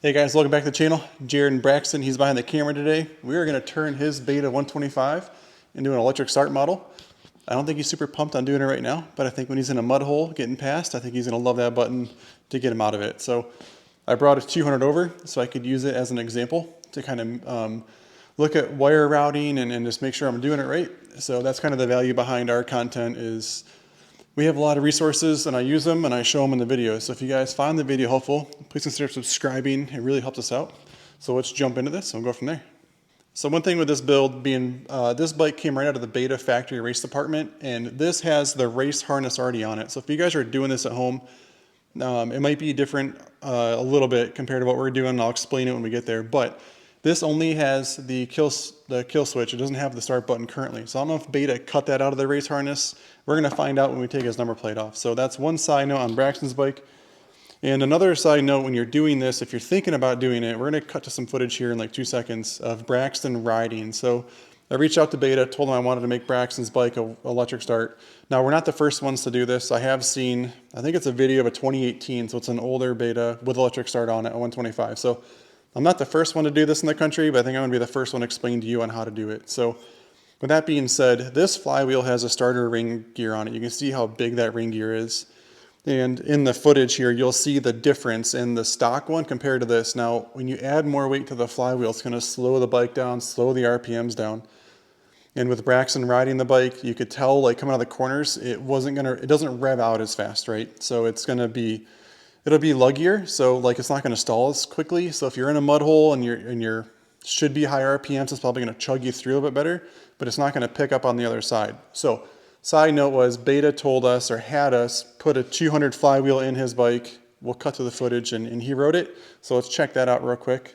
Hey guys, welcome back to the channel. Jared and Braxton, he's behind the camera today. We are going to turn his Beta 125 into an electric start model. I don't think he's super pumped on doing it right now, but I think when he's in a mud hole getting past, I think he's going to love that button to get him out of it. So I brought a 200 over so I could use it as an example to kind of look at wire routing and just make sure I'm doing it right. So that's kind of the value behind our content is we have a lot of resources and I use them and I show them in the videos. So if you guys find the video helpful, please consider subscribing. It really helps us out. So let's jump into this and we'll go from there. So one thing with this build being, this bike came right out of the Beta factory race department, and this has the race harness already on it. So if you guys are doing this at home, it might be different a little bit compared to what we're doing. I'll explain it when we get there. But this only has the kill switch. It doesn't have the start button currently. So I don't know if Beta cut that out of the race harness. We're going to find out when we take his number plate off. So that's one side note on Braxton's bike. And another side note, when you're doing this, if you're thinking about doing it, we're going to cut to some footage here in like 2 seconds of Braxton riding. So I reached out to Beta, told him I wanted to make Braxton's bike an electric start. Now, we're not the first ones to do this. I have seen, I think it's a video of a 2018, so it's an older Beta with electric start on it, a 125. So I'm not the first one to do this in the country, but I think I'm going to be the first one to explain to you on how to do it. So with that being said, this Flywheel has a starter ring gear on it. You can see how big that ring gear is. And in the footage here, you'll see the difference in the stock one compared to this. Now, when you add more weight to the Flywheel, it's going to slow the bike down, slow the RPMs down. And with Braxton riding the bike, you could tell, like coming out of the corners, it doesn't rev out as fast, right? So it'll be luggier, so like it's not going to stall as quickly. So if you're in a mud hole and you're should be high RPMs, it's probably going to chug you through a bit better, but it's not going to pick up on the other side. So side note was Beta told us or had us put a 200 Flywheel in his bike. We'll cut to the footage and he rode it. So let's check that out real quick.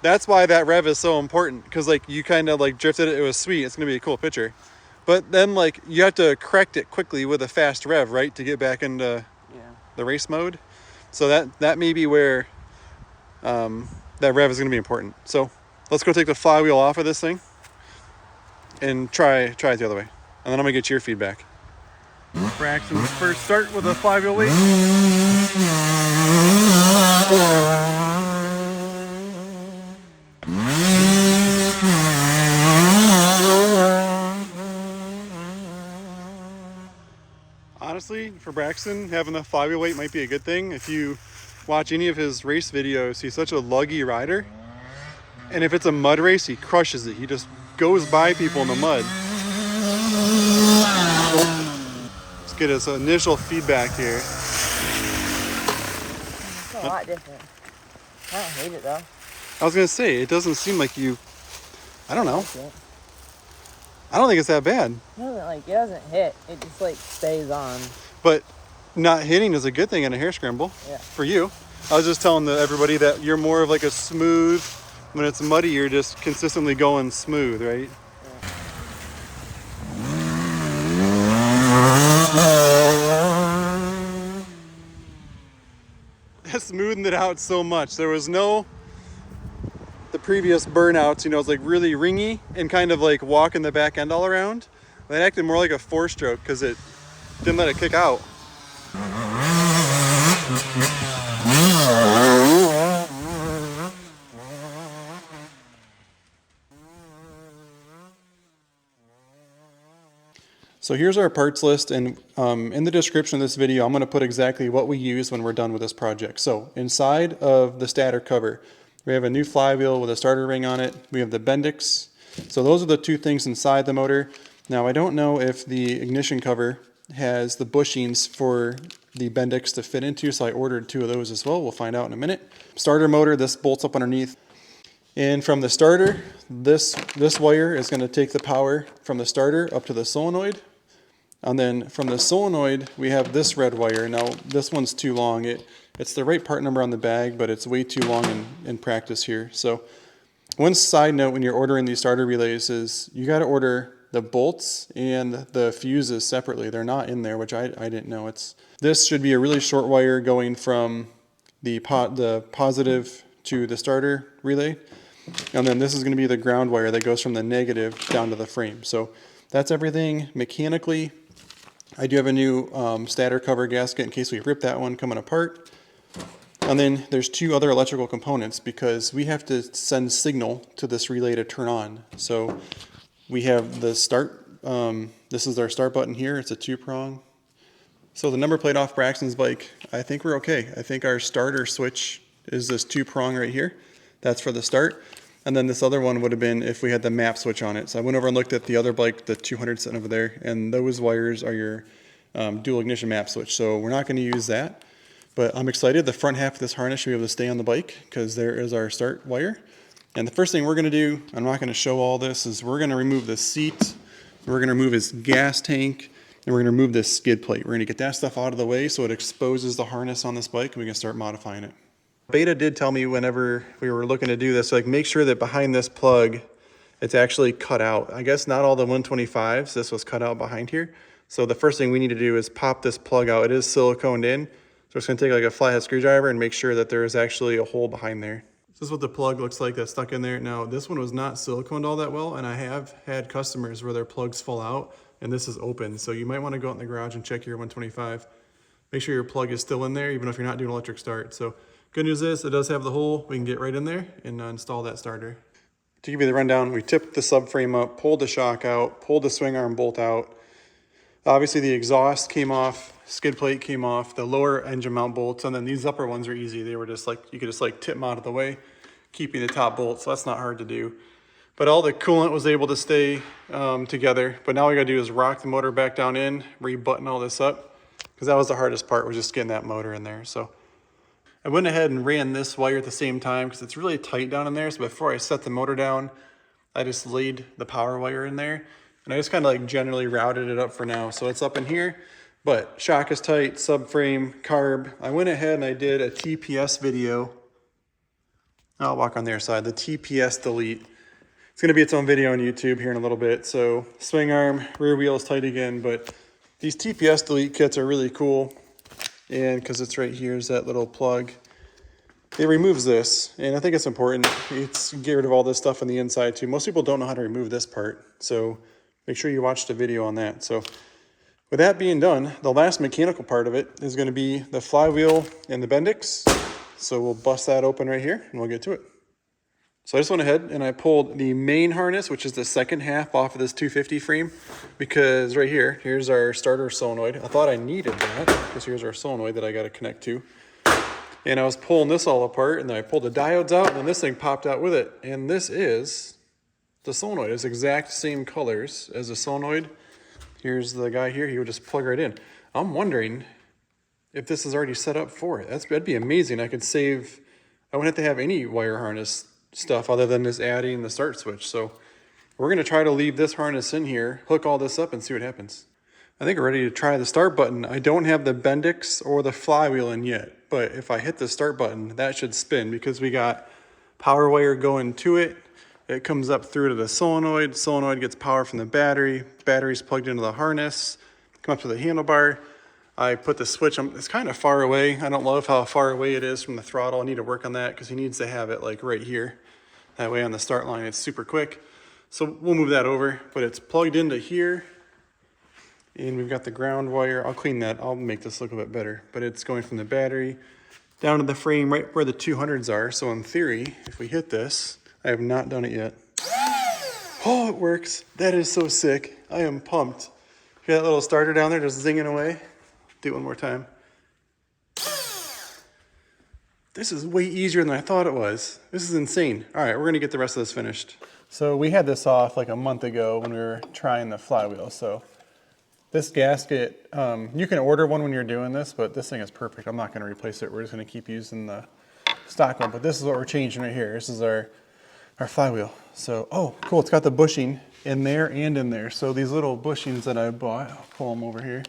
That's why that rev is so important, because like you kind of like drifted it. It was sweet. It's gonna be a cool picture, but then like you have to correct it quickly with a fast rev, right, to get back into the race mode. So that may be where that rev is gonna be important. So let's go take the Flywheel off of this thing and try it the other way, and then I'm gonna get your feedback. Braxton's first start with a Flywheel weight. Honestly, for Braxton, having the Flywheel weight might be a good thing. If you watch any of his race videos, he's such a luggy rider. And if it's a mud race, he crushes it. He just goes by people in the mud. Let's get his initial feedback here. It's a lot different. I don't hate it though. I was going to say, it doesn't seem like you, I don't know. I don't think it's that bad. It doesn't hit. It just like stays on. But not hitting is a good thing in a hair scramble. Yeah. For you. I was just telling everybody that you're more of like a smooth, when it's muddy, you're just consistently going smooth, right? Yeah. Smoothened it out so much. There was the previous burnouts, it's like really ringy and kind of like walking the back end all around. That acted more like a 4-stroke because it didn't let it kick out. So here's our parts list, and in the description of this video, I'm going to put exactly what we use when we're done with this project. So inside of the stator cover, we have a new Flywheel with a starter ring on it. We have the Bendix. So those are the two things inside the motor. Now I don't know if the ignition cover has the bushings for the Bendix to fit into, so I ordered 2 of those as well. We'll find out in a minute. Starter motor, this bolts up underneath. And from the starter, this wire is going to take the power from the starter up to the solenoid. And then from the solenoid, we have this red wire. Now, this one's too long. It It's the right part number on the bag, but it's way too long in practice here. So one side note when you're ordering these starter relays is you got to order the bolts and the fuses separately. They're not in there, which I didn't know. This should be a really short wire going from the positive to the starter relay. And then this is going to be the ground wire that goes from the negative down to the frame. So that's everything mechanically. I do have a new stator cover gasket in case we rip that one coming apart. And then there's two other electrical components because we have to send signal to this relay to turn on. So we have the start, this is our start button here. It's a 2-prong. So the number plate off Braxton's bike, I think we're okay. I think our starter switch is this 2-prong right here. That's for the start. And then this other one would have been if we had the map switch on it. So I went over and looked at the other bike, the 200 sitting over there, and those wires are your dual ignition map switch. So we're not going to use that. But I'm excited. The front half of this harness should be able to stay on the bike because there is our start wire. And the first thing we're going to do, I'm not going to show all this, is we're going to remove the seat, we're going to remove his gas tank, and we're going to remove this skid plate. We're going to get that stuff out of the way so it exposes the harness on this bike and we can start modifying it. Beta did tell me whenever we were looking to do this, like make sure that behind this plug, it's actually cut out. I guess not all the 125s, this was cut out behind here. So the first thing we need to do is pop this plug out. It is siliconed in. So it's gonna take like a flathead screwdriver and make sure that there is actually a hole behind there. This is what the plug looks like that's stuck in there. Now this one was not siliconed all that well, and I have had customers where their plugs fall out and this is open. So you might wanna go out in the garage and check your 125. Make sure your plug is still in there, even if you're not doing electric start. So good news is it does have the hole. We can get right in there and install that starter. To give you the rundown, we tipped the subframe up, pulled the shock out, pulled the swing arm bolt out. Obviously the exhaust came off, skid plate came off, the lower engine mount bolts, and then these upper ones are easy. They were just like, you could just like tip them out of the way, keeping the top bolt, so that's not hard to do. But all the coolant was able to stay together. But now all we gotta do is rock the motor back down in, re-button all this up, because that was the hardest part, was just getting that motor in there. So I went ahead and ran this wire at the same time because it's really tight down in there. So before I set the motor down, I just laid the power wire in there. And I just kind of like generally routed it up for now. So it's up in here, but shock is tight, subframe, carb. I went ahead and I did a TPS video. I'll walk on their side, the TPS delete. It's gonna be its own video on YouTube here in a little bit. So swing arm, rear wheel is tight again, but these TPS delete kits are really cool. And because it's right here is that little plug. It removes this, and I think it's important. It's get rid of all this stuff on the inside too. Most people don't know how to remove this part, so make sure you watch the video on that. So with that being done, the last mechanical part of it is going to be the flywheel and the Bendix. So we'll bust that open right here and we'll get to it. So I just went ahead and I pulled the main harness, which is the second half off of this 250 frame, because right here, here's our starter solenoid. I thought I needed that because here's our solenoid that I got to connect to. And I was pulling this all apart, and then I pulled the diodes out, and then this thing popped out with it. And this is the solenoid. It's exact same colors as the solenoid. Here's the guy here. He would just plug right in. I'm wondering if this is already set up for it. That'd be amazing. I could save, I wouldn't have to have any wire harness stuff other than just adding the start switch. So we're going to try to leave this harness in here, hook all this up, and see what happens. I think we're ready to try the start button. I don't have the Bendix or the flywheel in yet, but if I hit the start button, that should spin because we got power wire going to it. It comes up through to the solenoid. Solenoid gets power from the battery. Battery's plugged into the harness. Come up to the handlebar. I put the switch, it's kind of far away. I don't love how far away it is from the throttle. I need to work on that because he needs to have it like right here. That way on the start line, it's super quick. So we'll move that over, but it's plugged into here. And we've got the ground wire. I'll clean that. I'll make this look a bit better. But it's going from the battery down to the frame right where the 200s are. So in theory, if we hit this, I have not done it yet. Oh, it works. That is so sick. I am pumped. See that little starter down there just zinging away? Do it one more time. This is way easier than I thought it was. This is insane. All right, we're gonna get the rest of this finished. So we had this off like a month ago when we were trying the flywheel. So this gasket, you can order one when you're doing this, but this thing is perfect. I'm not gonna replace it. We're just gonna keep using the stock one, but this is what we're changing right here. This is our flywheel. So, oh, cool, it's got the bushing in there and in there. So these little bushings that I bought, I'll pull them over here.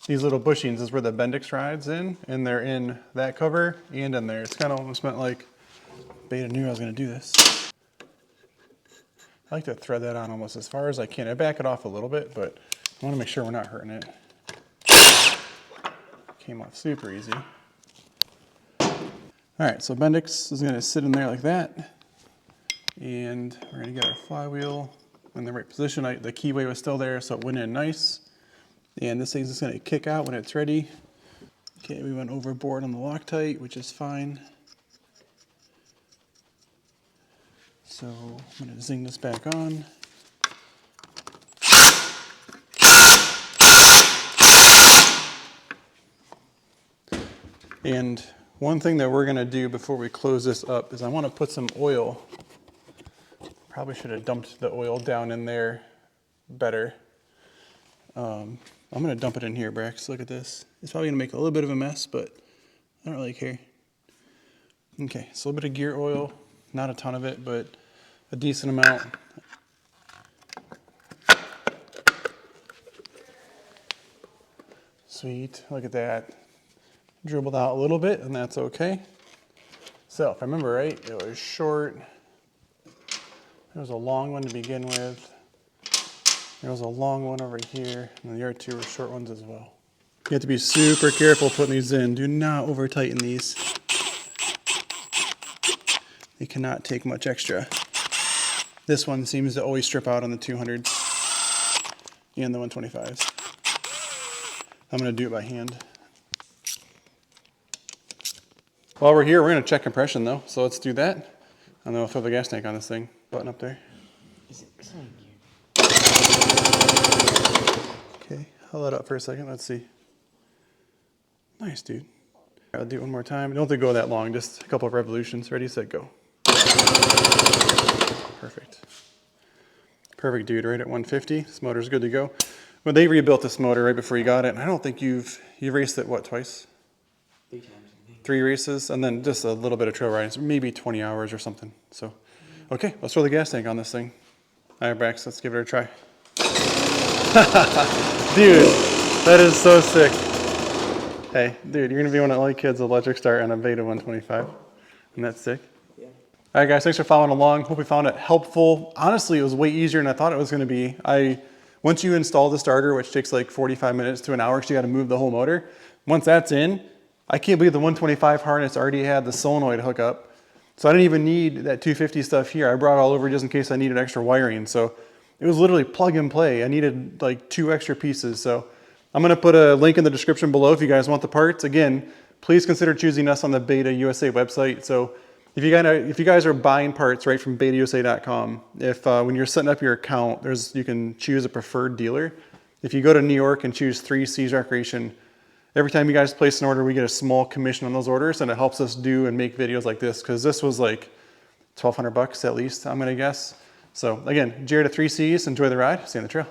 these little bushings is where the Bendix Drive's in, and they're in that cover and in there. It's kind of almost meant like Beta knew I was going to do this. I like to thread that on almost as far as I can. I back it off a little bit, but I want to make sure we're not hurting it. Came off super easy. All right, so Bendix is going to sit in there like that. And we're going to get our flywheel in the right position. The keyway was still there, so it went in nice. And this thing's just going to kick out when it's ready. Okay, we went overboard on the Loctite, which is fine. So I'm going to zing this back on. And one thing that we're going to do before we close this up is I want to put some oil. Probably should have dumped the oil down in there better. I'm going to dump it in here, Brax. Look at this. It's probably going to make a little bit of a mess, but I don't really care. Okay, so a little bit of gear oil. Not a ton of it, but a decent amount. Sweet. Look at that. Dribbled out a little bit, and that's okay. So, if I remember right, it was short. There was a long one to begin with. There was a long one over here, and the other two were short ones as well. You have to be super careful putting these in. Do not over tighten these. They cannot take much extra. This one seems to always strip out on the 200s and the 125s. I'm going to do it by hand. While we're here, we're going to check compression though, so let's do that. And then we'll fill the gas tank on this thing. Button up there. Is it clean? Okay, hold that up for a second. Let's see. Nice, dude. I'll do it one more time. Don't have to go that long, just a couple of revolutions. Ready, set, go. Perfect. Perfect, dude. Right at 150. This motor's good to go. Well, they rebuilt this motor right before you got it, and I don't think you've raced it, what, twice? 3 times, I think. 3 races, and then just a little bit of trail riding, so maybe 20 hours or something. So, okay, let's throw the gas tank on this thing. All right, Brax, let's give it a try. Dude, that is so sick. Hey, dude, you're gonna be one of the only kids with electric start on a Beta 125. Isn't that sick? Yeah. All right, guys, thanks for following along. Hope you found it helpful. Honestly, it was way easier than I thought it was gonna be. Once you install the starter, which takes like 45 minutes to an hour, because you gotta move the whole motor. Once that's in, I can't believe the 125 harness already had the solenoid hookup. So I didn't even need that 250 stuff here. I brought it all over just in case I needed extra wiring. So it was literally plug and play. I needed like 2 extra pieces. So I'm gonna put a link in the description below if you guys want the parts. Again, please consider choosing us on the Beta USA website. So if you guys are buying parts right from betausa.com, when you're setting up your account, you can choose a preferred dealer. If you go to New York and choose 3C's Recreation, every time you guys place an order, we get a small commission on those orders, and it helps us do and make videos like this, because this was like $1,200 at least, I'm gonna guess. So again, Jared at 3C's, enjoy the ride, see you on the trail.